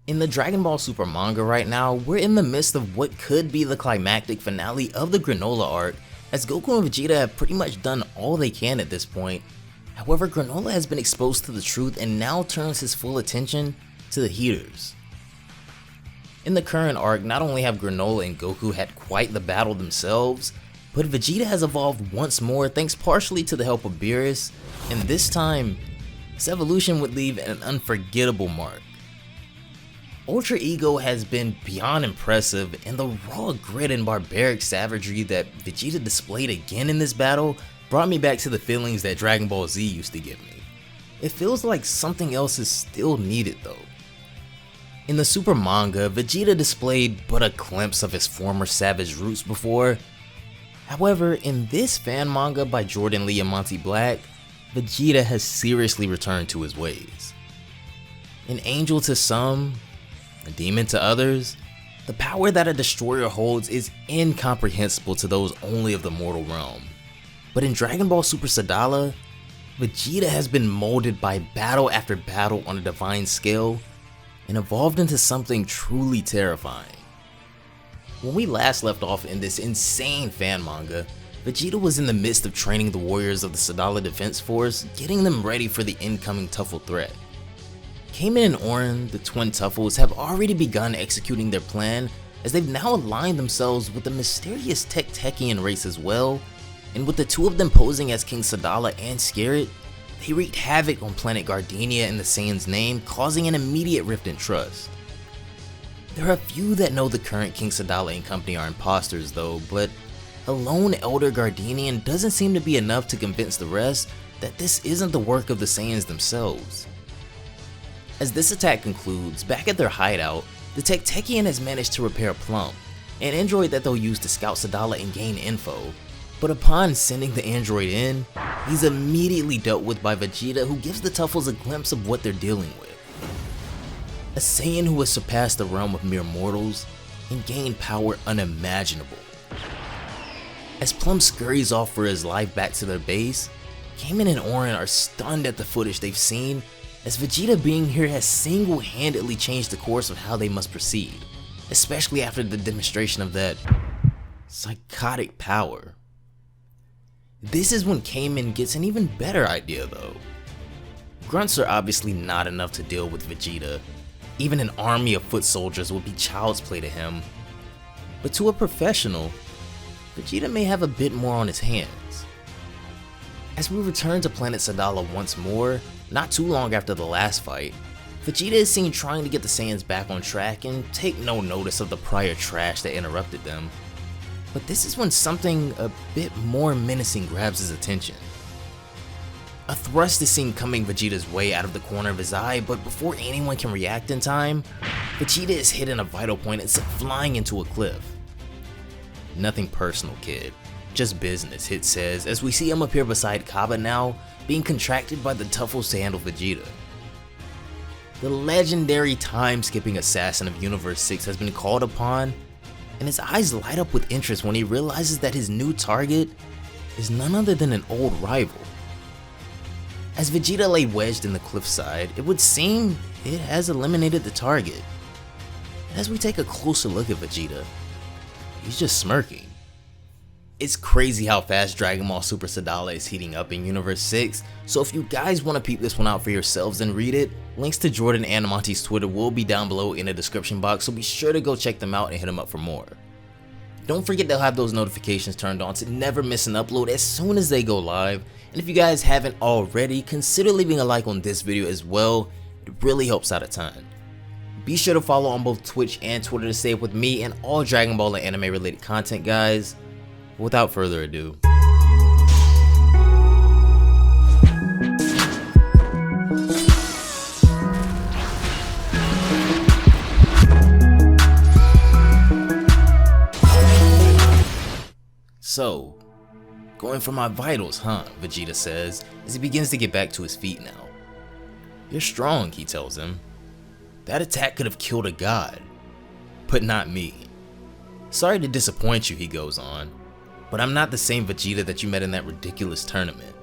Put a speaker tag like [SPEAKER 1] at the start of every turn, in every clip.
[SPEAKER 1] In the Dragon Ball Super manga right now, we're in the midst of what could be the climactic finale of the Granola arc, as Goku and Vegeta have pretty much done all they can at this point. However, Granola has been exposed to the truth and now turns his full attention to the heaters. In the current arc, not only have Granola and Goku had quite the battle themselves, but Vegeta has evolved once more thanks partially to the help of Beerus, and this time, his evolution would leave an unforgettable mark. Ultra Ego has been beyond impressive, and the raw grit and barbaric savagery that Vegeta displayed again in this battle brought me back to the feelings that Dragon Ball Z used to give me. It feels like something else is still needed though. In the Super manga, Vegeta displayed but a glimpse of his former savage roots before. However, in this fan manga by Jordan Lee and Monty Black, Vegeta has seriously returned to his ways. An angel to some, a demon to others, the power that a destroyer holds is incomprehensible to those only of the mortal realm. But in Dragon Ball Super Sadala, Vegeta has been molded by battle after battle on a divine scale and evolved into something truly terrifying. When we last left off in this insane fan manga, Vegeta was in the midst of training the warriors of the Sadala Defense Force, getting them ready for the incoming Tuffle threat. Kamen and Orin, the twin Tuffles, have already begun executing their plan, as they've now aligned themselves with the mysterious Tech-Techian race as well, and with the two of them posing as King Sadala and Scarlet, they wreaked havoc on planet Gardenia in the Saiyan's name, causing an immediate rift in trust. There are a few that know the current King Sadala and company are imposters though, but a lone Elder Gardenian doesn't seem to be enough to convince the rest that this isn't the work of the Saiyans themselves. As this attack concludes, back at their hideout, the Tech-Techian has managed to repair Plump, an android that they'll use to scout Sadala and gain info, but upon sending the android in, he's immediately dealt with by Vegeta, who gives the Tuffles a glimpse of what they're dealing with. A Saiyan who has surpassed the realm of mere mortals and gained power unimaginable. As Plum scurries off for his life back to their base, Kamen and Orin are stunned at the footage they've seen, as Vegeta being here has single-handedly changed the course of how they must proceed, especially after the demonstration of that psychotic power. This is when Kamen gets an even better idea though. Grunts are obviously not enough to deal with Vegeta. Even an army of foot soldiers would be child's play to him. But to a professional, Vegeta may have a bit more on his hands. As we return to planet Sadala once more, not too long after the last fight, Vegeta is seen trying to get the Saiyans back on track and take no notice of the prior trash that interrupted them. But this is when something a bit more menacing grabs his attention. A thrust is seen coming Vegeta's way out of the corner of his eye, but before anyone can react in time, Vegeta is hit in a vital point and sent flying into a cliff. Nothing personal, kid. Just business, Hit says, as we see him appear beside Kaba now, being contracted by the Tuffles to handle Vegeta. The legendary time-skipping assassin of Universe 6 has been called upon, and his eyes light up with interest when he realizes that his new target is none other than an old rival. As Vegeta lay wedged in the cliffside, it would seem it has eliminated the target. As we take a closer look at Vegeta, he's just smirking. It's crazy how fast Dragon Ball Super Sadala is heating up in Universe 6, so if you guys want to peep this one out for yourselves and read it, links to Jordan and Monty's Twitter will be down below in the description box, so be sure to go check them out and hit them up for more. Don't forget to have those notifications turned on to never miss an upload as soon as they go live, and if you guys haven't already, consider leaving a like on this video as well. It really helps out a ton. Be sure to follow on both Twitch and Twitter to stay up with me and all Dragon Ball and anime related content, guys. Without further ado, so, going for my vitals, huh? Vegeta says, as he begins to get back to his feet now. You're strong, he tells him. That attack could have killed a god, but not me. Sorry to disappoint you, he goes on, but I'm not the same Vegeta that you met in that ridiculous tournament.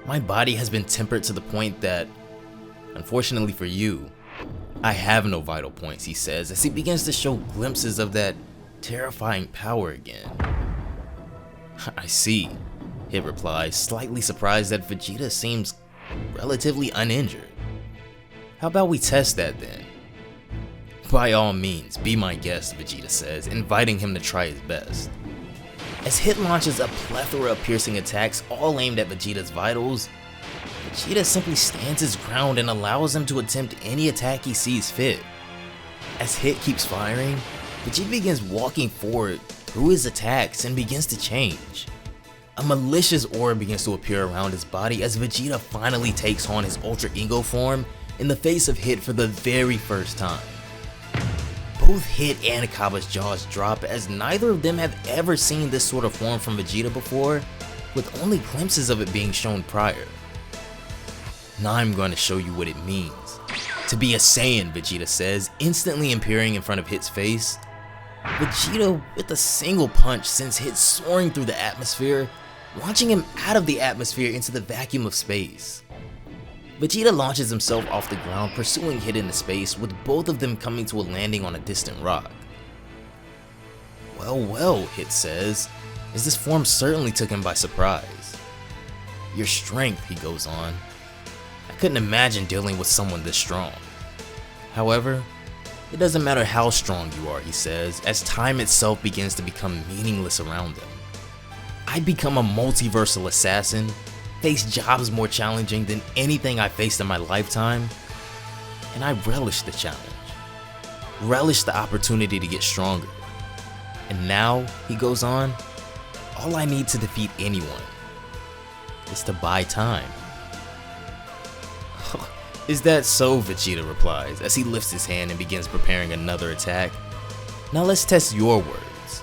[SPEAKER 1] My body has been tempered to the point that, unfortunately for you, I have no vital points, he says as he begins to show glimpses of that terrifying power again. I see, Hit replies, slightly surprised that Vegeta seems relatively uninjured. How about we test that then? By all means, be my guest, Vegeta says, inviting him to try his best. As Hit launches a plethora of piercing attacks all aimed at Vegeta's vitals, Vegeta simply stands his ground and allows him to attempt any attack he sees fit. As Hit keeps firing, Vegeta begins walking forward through his attacks and begins to change. A malicious aura begins to appear around his body as Vegeta finally takes on his Ultra Ego form in the face of Hit for the very first time. Both Hit and Akaba's jaws drop as neither of them have ever seen this sort of form from Vegeta before, with only glimpses of it being shown prior. Now I'm going to show you what it means to be a Saiyan, Vegeta says, instantly appearing in front of Hit's face. Vegeta, with a single punch, sends Hit soaring through the atmosphere, launching him out of the atmosphere into the vacuum of space. Vegeta launches himself off the ground, pursuing Hit into space, with both of them coming to a landing on a distant rock. Well, Hit says, as this form certainly took him by surprise. Your strength, he goes on. I couldn't imagine dealing with someone this strong. However, it doesn't matter how strong you are, he says, as time itself begins to become meaningless around them. I become a multiversal assassin, face jobs more challenging than anything I faced in my lifetime, and I relish the challenge. Relish the opportunity to get stronger. And now, he goes on, all I need to defeat anyone is to buy time. Is that so? Vegeta replies as he lifts his hand and begins preparing another attack. Now let's test your words.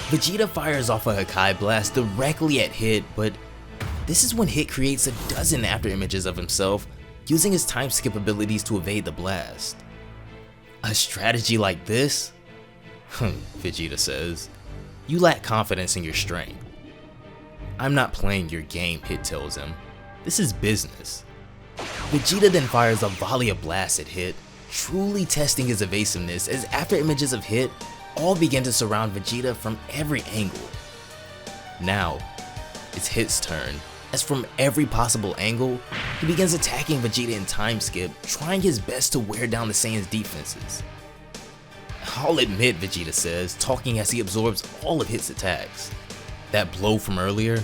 [SPEAKER 1] Vegeta fires off a Hakai Blast directly at Hit, but this is when Hit creates a dozen after images of himself, using his time skip abilities to evade the blast. A strategy like this? Vegeta says, you lack confidence in your strength. I'm not playing your game, Hit tells him. This is business. Vegeta then fires a volley of blasts at Hit, truly testing his evasiveness as after images of Hit all begin to surround Vegeta from every angle. Now, it's Hit's turn, as from every possible angle, he begins attacking Vegeta in time skip, trying his best to wear down the Saiyan's defenses. I'll admit, Vegeta says, talking as he absorbs all of Hit's attacks. That blow from earlier,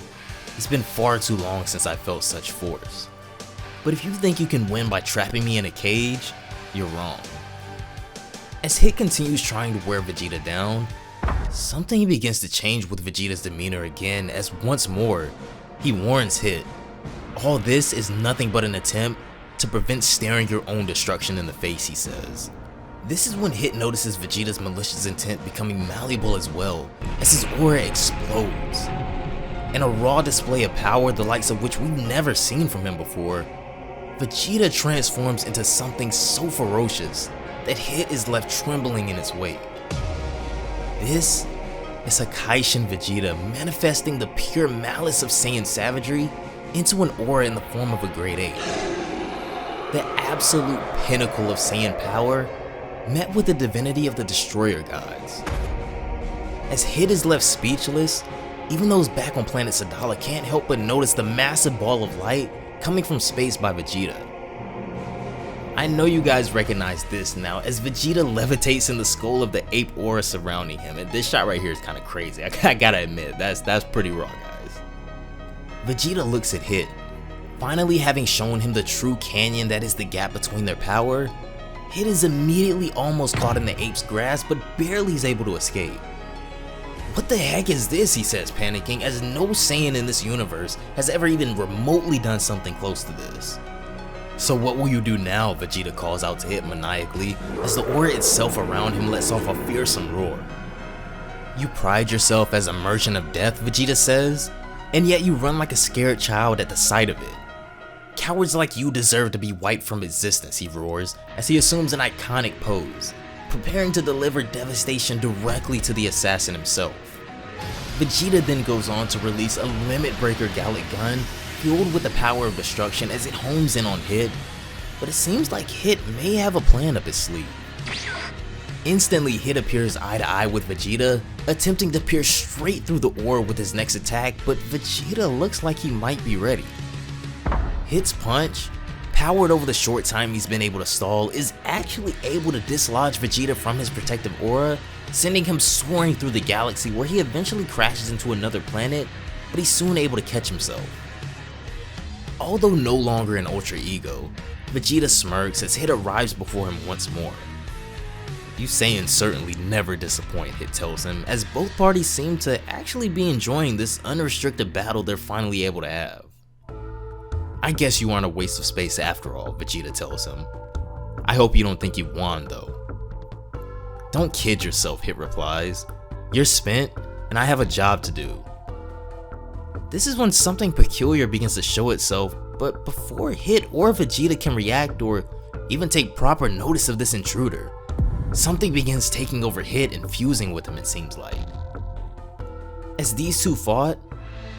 [SPEAKER 1] it's been far too long since I felt such force. But if you think you can win by trapping me in a cage, you're wrong. As Hit continues trying to wear Vegeta down, something begins to change with Vegeta's demeanor again as once more, he warns Hit. All this is nothing but an attempt to prevent staring your own destruction in the face, he says. This is when Hit notices Vegeta's malicious intent becoming malleable as well, as his aura explodes. In a raw display of power the likes of which we've never seen from him before, Vegeta transforms into something so ferocious that Hit is left trembling in its wake. This is Hakaishin Vegeta manifesting the pure malice of Saiyan savagery into an aura in the form of a Great Ape. The absolute pinnacle of Saiyan power met with the divinity of the Destroyer Gods. As Hit is left speechless, even those back on planet Sadala can't help but notice the massive ball of light coming from space by Vegeta. I know you guys recognize this now as Vegeta levitates in the skull of the ape aura surrounding him, and this shot right here is kind of crazy. I gotta admit, that's pretty raw, guys. Vegeta looks at Hit, finally having shown him the true canyon that is the gap between their power. Hit is immediately almost caught in the ape's grasp, but barely is able to escape. What the heck is this, he says, panicking, as no Saiyan in this universe has ever even remotely done something close to this. So what will you do now, Vegeta calls out to Hit maniacally, as the aura itself around him lets off a fearsome roar. You pride yourself as a merchant of death, Vegeta says, and yet you run like a scared child at the sight of it. Cowards like you deserve to be wiped from existence, he roars, as he assumes an iconic pose, preparing to deliver devastation directly to the assassin himself. Vegeta then goes on to release a Limit Breaker Gallic gun fueled with the power of destruction as it homes in on Hit, but it seems like Hit may have a plan up his sleeve. Instantly, Hit appears eye to eye with Vegeta, attempting to pierce straight through the aura with his next attack, but Vegeta looks like he might be ready. Hit's punch, powered over the short time he's been able to stall, is actually able to dislodge Vegeta from his protective aura, sending him soaring through the galaxy where he eventually crashes into another planet, but he's soon able to catch himself. Although no longer an Ultra Ego, Vegeta smirks as Hit arrives before him once more. You Saiyans certainly never disappoint, Hit tells him, as both parties seem to actually be enjoying this unrestricted battle they're finally able to have. I guess you aren't a waste of space after all, Vegeta tells him. I hope you don't think you won though. Don't kid yourself, Hit replies. You're spent, and I have a job to do. This is when something peculiar begins to show itself, but before Hit or Vegeta can react or even take proper notice of this intruder, something begins taking over Hit and fusing with him, it seems like. As these two fought,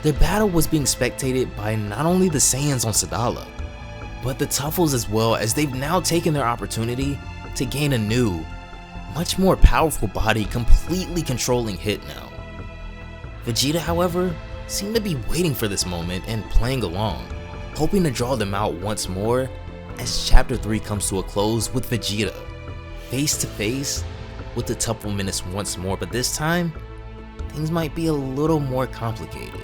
[SPEAKER 1] their battle was being spectated by not only the Saiyans on Sadala, but the Tuffles as well, as they've now taken their opportunity to gain a new, much more powerful body completely controlling Hit now. Vegeta, however, seemed to be waiting for this moment and playing along, hoping to draw them out once more as Chapter 3 comes to a close with Vegeta face to face with the Tuffle Menace once more, but this time, things might be a little more complicated.